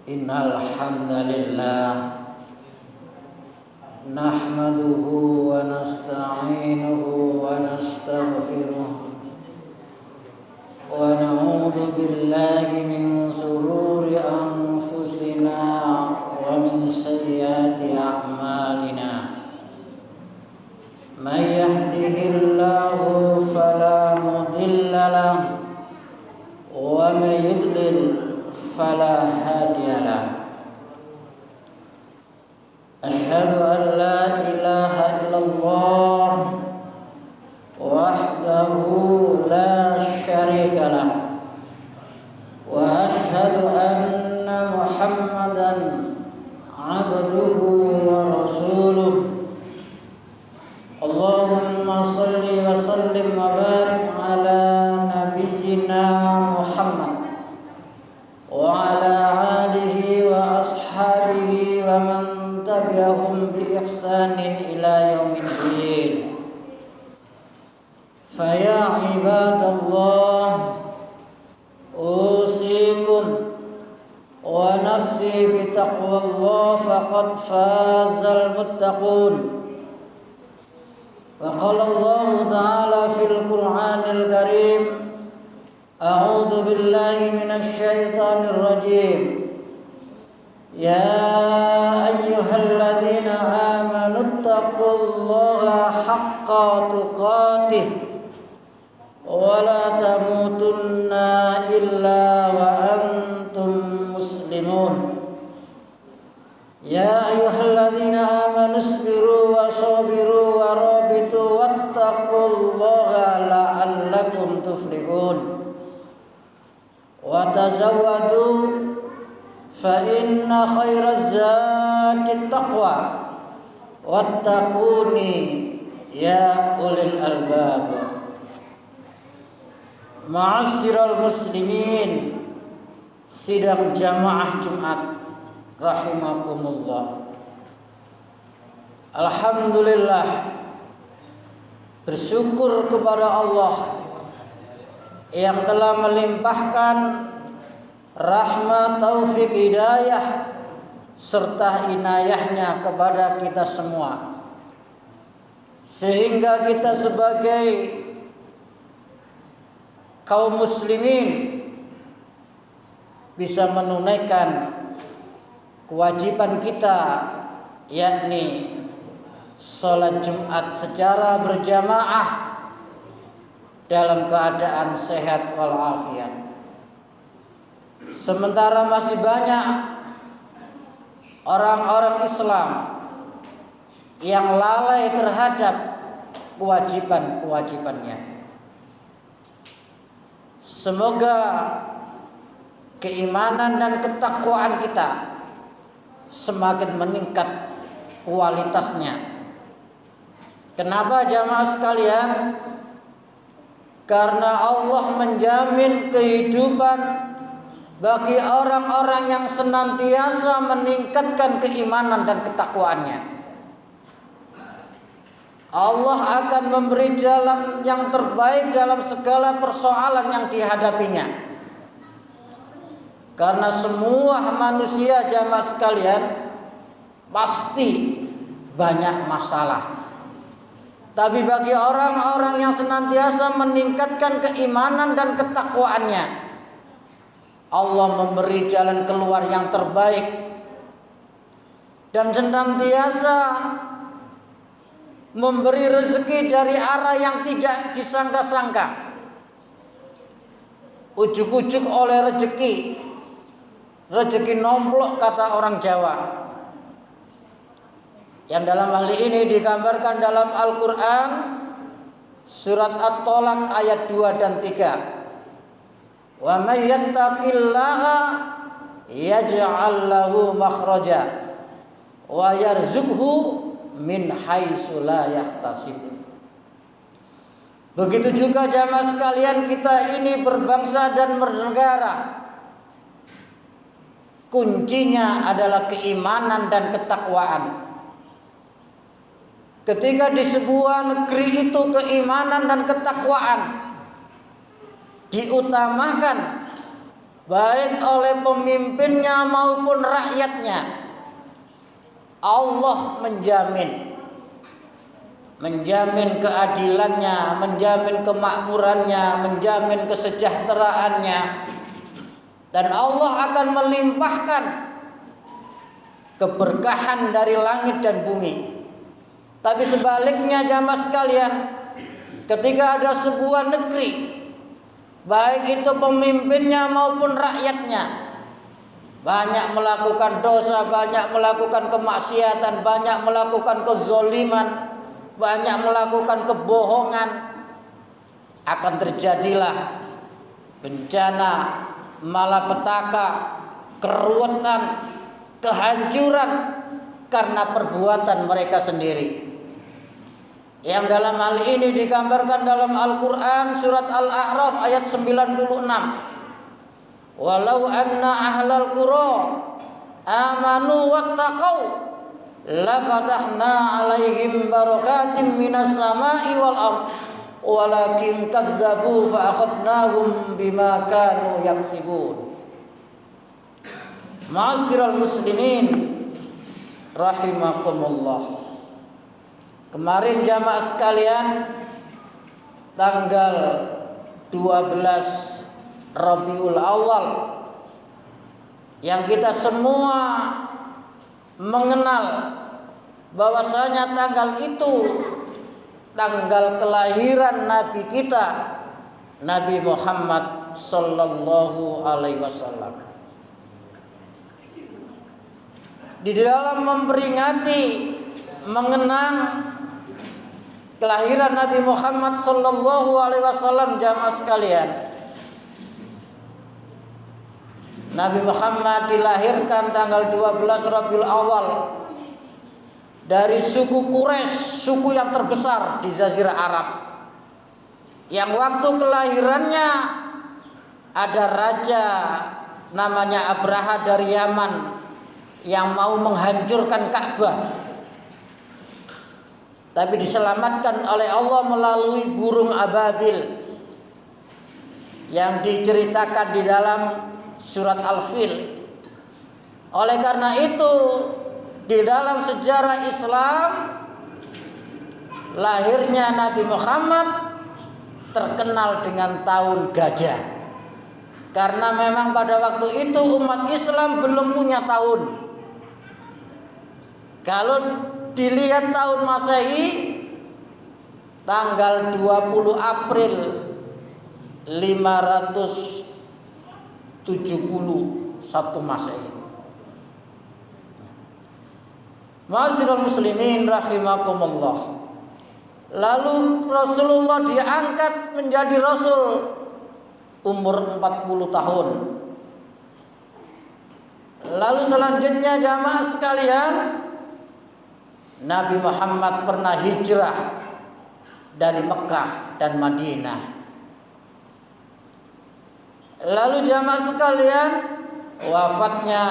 Innal hamdalillah nahmaduhu wa nasta'inuhu wa nastaghfiruh wa na'udzu billahi min shururi anfusina wa min sayyiati a'malina. May yahdihillahu fala mudilla lahu wa may yudlil فلا هادي له. أشهد أن لا إله إلا الله وحده لا شريك له وأشهد أن محمدا عبده ورسوله. اللهم صل وسلم وبارك على نبينا محمد وعلى آله وأصحابه ومن تبعهم بإحسان إلى يوم الدين. فيا عباد الله أوصيكم ونفسي بتقوى الله فقد فاز المتقون. وقال الله تعالى في القرآن الكريم: أعوذ بالله من الشيطان الرجيم. يا أيها الذين آمنوا اتقوا الله حق تقاته ولا تموتن إلا وأنتم مسلمون. يا أيها الذين آمنوا اصبروا وصابروا ورابطوا واتقوا الله لعلكم تفلحون. وتزودوا فإن خير الزاد التقوى واتقوني يا أولي الألباب. Ma'asyiral muslimin, sidang jamaah Jumat rahimakumullah. Alhamdulillah, bersyukur kepada Allah yang telah melimpahkan rahmat, taufik, hidayah serta inayahnya kepada kita semua, sehingga kita sebagai kaum muslimin bisa menunaikan kewajiban kita, yakni sholat Jumat secara berjamaah dalam keadaan sehat walafiat. Sementara masih banyak orang-orang Islam yang lalai terhadap kewajiban-kewajibannya. Semoga keimanan dan ketakwaan kita semakin meningkat kualitasnya. Kenapa jamaah sekalian? Karena Allah menjamin kehidupan bagi orang-orang yang senantiasa meningkatkan keimanan dan ketakwaannya. Allah akan memberi jalan yang terbaik dalam segala persoalan yang dihadapinya. Karena semua manusia jamaah sekalian pasti banyak masalah. Tapi bagi orang-orang yang senantiasa meningkatkan keimanan dan ketakwaannya, Allah memberi jalan keluar yang terbaik dan senantiasa memberi rezeki dari arah yang tidak disangka-sangka. Ujuk-ujuk oleh rezeki nomplok kata orang Jawa. Yang dalam hal ini digambarkan dalam Al-Quran surat At-Tolak ayat 2 dan 3. Wa may yattaqillaha yaj'al lahu makhraja wa yarzuqhu min haitsu la yahtasib. Begitu juga jamaah sekalian, kita ini berbangsa dan bernegara, kuncinya adalah keimanan dan ketakwaan. Ketika di sebuah negeri itu keimanan dan ketakwaan diutamakan, baik oleh pemimpinnya maupun rakyatnya. Allah menjamin keadilannya, menjamin kemakmurannya, menjamin kesejahteraannya, dan Allah akan melimpahkan keberkahan dari langit dan bumi. Tapi sebaliknya jamaah sekalian, ketika ada sebuah negeri, baik itu pemimpinnya maupun rakyatnya, banyak melakukan dosa, banyak melakukan kemaksiatan, banyak melakukan kezoliman, banyak melakukan kebohongan, akan terjadilah bencana, malapetaka, keruwetan, kehancuran karena perbuatan mereka sendiri. Yang dalam hal ini digambarkan dalam Al-Quran surat Al-A'raf ayat 96. Walau anna ahlal qura amanu wattaqau lafatahna alaihim barakatim minas sama'i wal ard walakin kazzabu fa akhadnahum bima kanu yaksibun. Ma'asyiral muslimin rahimakumullah. Kemarin jamaah sekalian, tanggal 12 Rabiul Awal, yang kita semua mengenal bahwasanya tanggal itu tanggal kelahiran Nabi kita, Nabi Muhammad sallallahu alaihi wasallam. Di dalam memperingati, mengenang kelahiran Nabi Muhammad sallallahu alaihi wasallam, jamaah sekalian, Nabi Muhammad dilahirkan tanggal 12 Rabiul Awal dari suku Quraisy, suku yang terbesar di Jazirah Arab. Yang waktu kelahirannya ada raja namanya Abraha dari Yaman yang mau menghancurkan Ka'bah, tapi diselamatkan oleh Allah melalui burung ababil yang diceritakan di dalam surat Al-Fil. Oleh karena itu, di dalam sejarah Islam, lahirnya Nabi Muhammad terkenal dengan tahun gajah. Karena memang pada waktu itu umat Islam belum punya tahun. Kalau dilihat tahun Masehi, tanggal 20 April 571 Masehi. Ma'asyiral muslimin rahimakumullah. Lalu Rasulullah diangkat menjadi Rasul umur 40 tahun. Lalu selanjutnya jamaah sekalian, Nabi Muhammad pernah hijrah dari Mekah dan Madinah. Lalu jamaah sekalian, wafatnya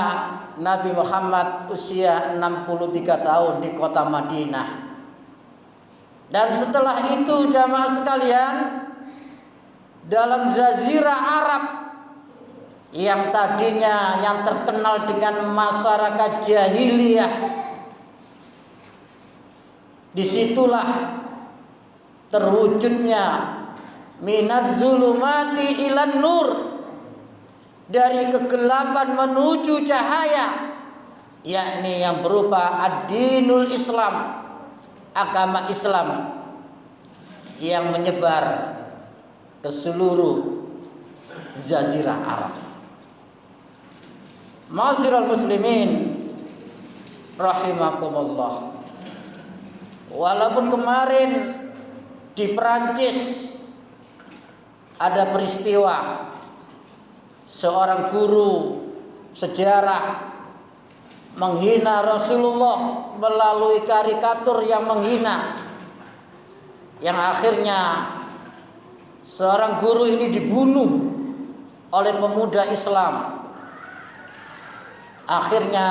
Nabi Muhammad usia 63 tahun di kota Madinah. Dan setelah itu jamaah sekalian, dalam Jazirah Arab yang tadinya yang terkenal dengan masyarakat jahiliyah, disitulah terwujudnya minaz zulumati ilan nur, dari kegelapan menuju cahaya, yakni yang berupa ad-dinul Islam, agama Islam yang menyebar ke seluruh Jazirah Arab. Ma'asyiral muslimin rahimakumullah. Walaupun kemarin di Perancis ada peristiwa seorang guru sejarah menghina Rasulullah melalui karikatur yang menghina, yang akhirnya seorang guru ini dibunuh oleh pemuda Islam. Akhirnya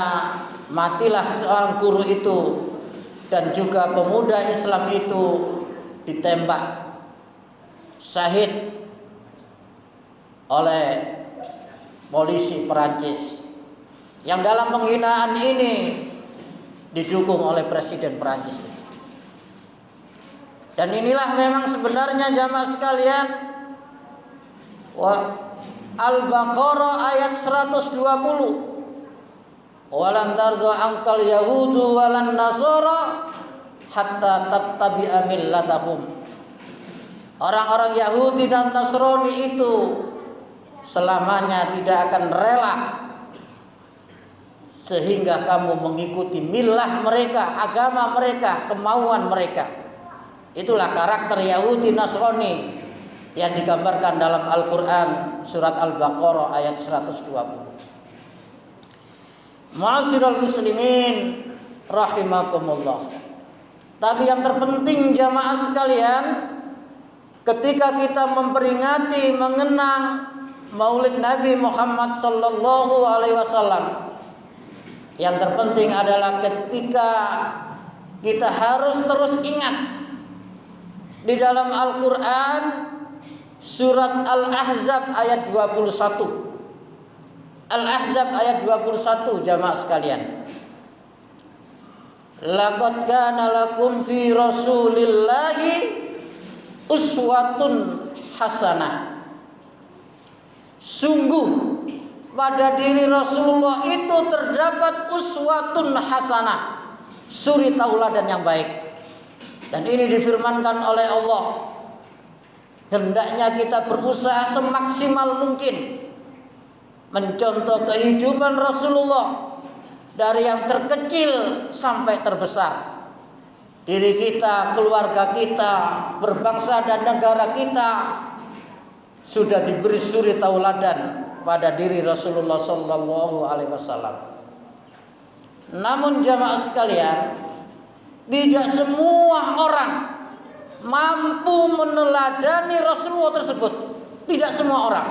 matilah seorang guru itu, dan juga pemuda Islam itu ditembak syahid oleh polisi Perancis yang dalam penghinaan ini didukung oleh Presiden Perancis. Dan inilah memang sebenarnya jamaah sekalian, Al-Baqarah ayat 120. Walan tardu ankal yahudu walan nasara hatta tattabi'a millatahum. Orang-orang Yahudi dan Nasrani itu selamanya tidak akan rela sehingga kamu mengikuti milah mereka, agama mereka, kemauan mereka. Itulah karakter Yahudi Nasrani yang digambarkan dalam Al-Quran surat Al-Baqarah ayat 120. Ma'asyiral muslimin rahimakumullah. Tapi yang terpenting jamaah sekalian, ketika kita memperingati, mengenang Maulid Nabi Muhammad sallallahu alaihi wasallam, yang terpenting adalah ketika kita harus terus ingat di dalam Al-Quran surat Al-Ahzab ayat 21. Al-Ahzab ayat 21 jamaah sekalian. Laqad kana lakum fi Rasulillahi uswatun hasanah. Sungguh pada diri Rasulullah itu terdapat uswatun hasanah, suri tauladan yang baik. Dan ini difirmankan oleh Allah, hendaknya kita berusaha semaksimal mungkin mencontoh kehidupan Rasulullah dari yang terkecil sampai terbesar. Diri kita, keluarga kita, berbangsa dan negara kita sudah diberi suri tauladan pada diri Rasulullah sallallahu alaihi wasallam. Namun jamaah sekalian, tidak semua orang mampu meneladani Rasulullah tersebut. Tidak semua orang.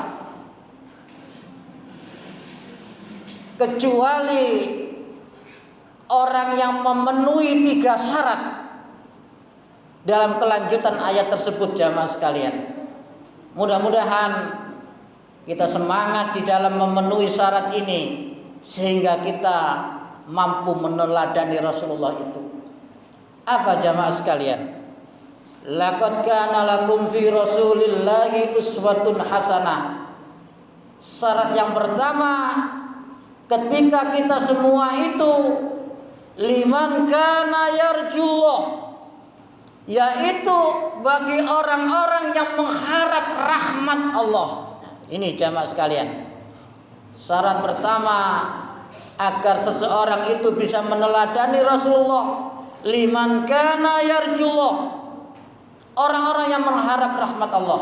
Kecuali orang yang memenuhi 3 syarat dalam kelanjutan ayat tersebut jamaah sekalian. Mudah-mudahan kita semangat di dalam memenuhi syarat ini sehingga kita mampu meneladani Rasulullah itu. Apa jamaah sekalian? Laqad kana lakum fi Rasulillahi uswatun hasanah. Syarat yang pertama, ketika kita semua itu liman kana yarjullah, yaitu bagi orang-orang yang mengharap rahmat Allah. Ini jamaah sekalian. Syarat pertama agar seseorang itu bisa meneladani Rasulullah, liman kana yarjullah, orang-orang yang mengharap rahmat Allah.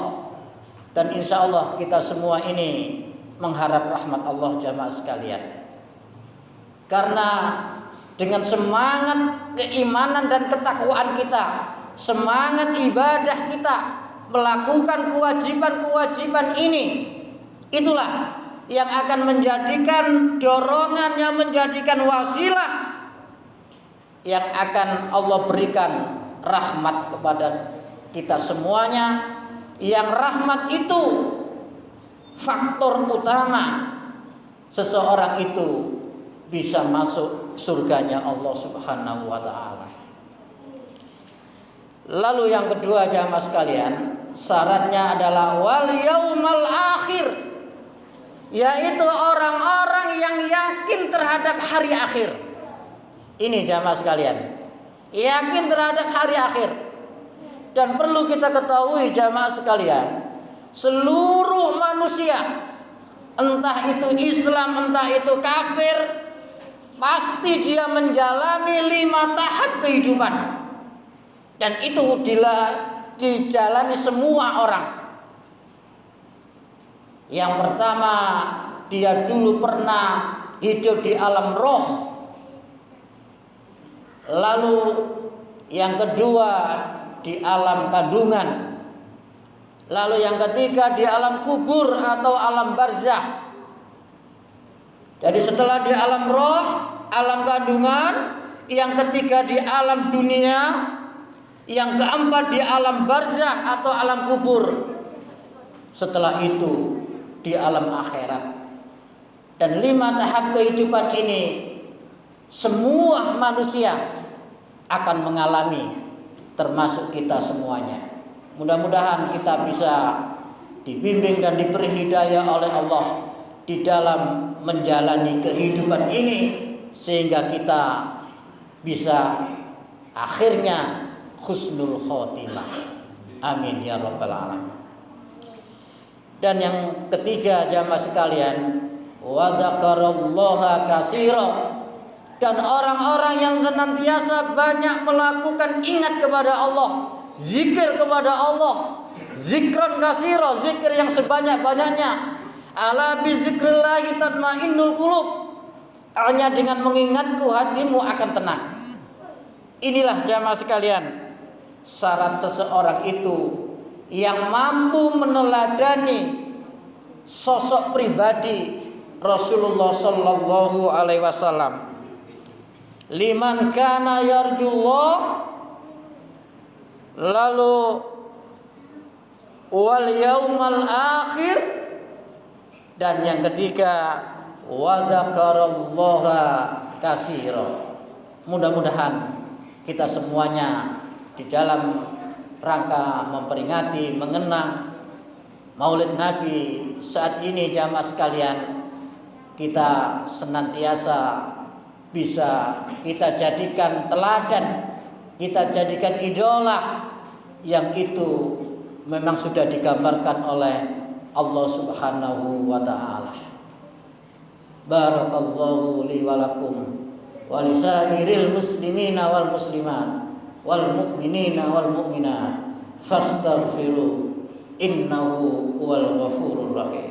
Dan insya Allah kita semua ini mengharap rahmat Allah jamaah sekalian. Karena dengan semangat keimanan dan ketakwaan kita, semangat ibadah kita, melakukan kewajiban-kewajiban ini, itulah yang akan menjadikan dorongan, yang menjadikan wasilah yang akan Allah berikan rahmat kepada kita semuanya. Yang rahmat itu faktor utama seseorang itu bisa masuk surganya Allah Subhanahu wa ta'ala. Lalu yang kedua jamaah sekalian, syaratnya adalah wal yaumal akhir, yaitu orang-orang yang yakin terhadap hari akhir. Ini jamaah sekalian, yakin terhadap hari akhir. Dan perlu kita ketahui jamaah sekalian, seluruh manusia, entah itu Islam, entah itu kafir, pasti dia menjalani 5 tahap kehidupan. Dan itu dijalani semua orang. Yang pertama, dia dulu pernah hidup di alam roh. Lalu yang kedua di alam kandungan. Lalu yang ketiga di alam kubur atau alam barzah. Jadi setelah di alam roh, alam kandungan, yang ketiga di alam dunia, yang keempat di alam barzah atau alam kubur. Setelah itu di alam akhirat. Dan 5 tahap kehidupan ini semua manusia akan mengalami, termasuk kita semuanya. Mudah-mudahan kita bisa dibimbing dan diberi hidayah oleh Allah di dalam menjalani kehidupan ini, sehingga kita bisa akhirnya husnul khotimah. Amin ya rabbal alamin. Dan yang ketiga, jamaah sekalian, wa dzakarallaha katsira, dan orang-orang yang senantiasa banyak melakukan ingat kepada Allah, zikir kepada Allah, zikran katsira, zikir yang sebanyak-banyaknya. Ala bi zikrillah tatmainnul qulub, hanya dengan mengingatku hatimu akan tenang. Inilah jamaah sekalian syarat seseorang itu yang mampu meneladani sosok pribadi Rasulullah sallallahu alaihi wasallam. Liman kana yarjullah, lalu wal yaumal akhir, dan yang ketiga wa dzakarallaha katsira. Mudah-mudahan kita semuanya di dalam rangka memperingati, mengenang Maulid Nabi saat ini, jamaah sekalian, kita senantiasa bisa kita jadikan teladan, kita jadikan idola yang itu memang sudah digambarkan oleh Allah Subhanahu wa taala. Barakallahu li wa lakum wa lisairil muslimina wal muslimat wal mu'minina wal mu'minat fastaghfiru innahu huwal ghafurur rahim.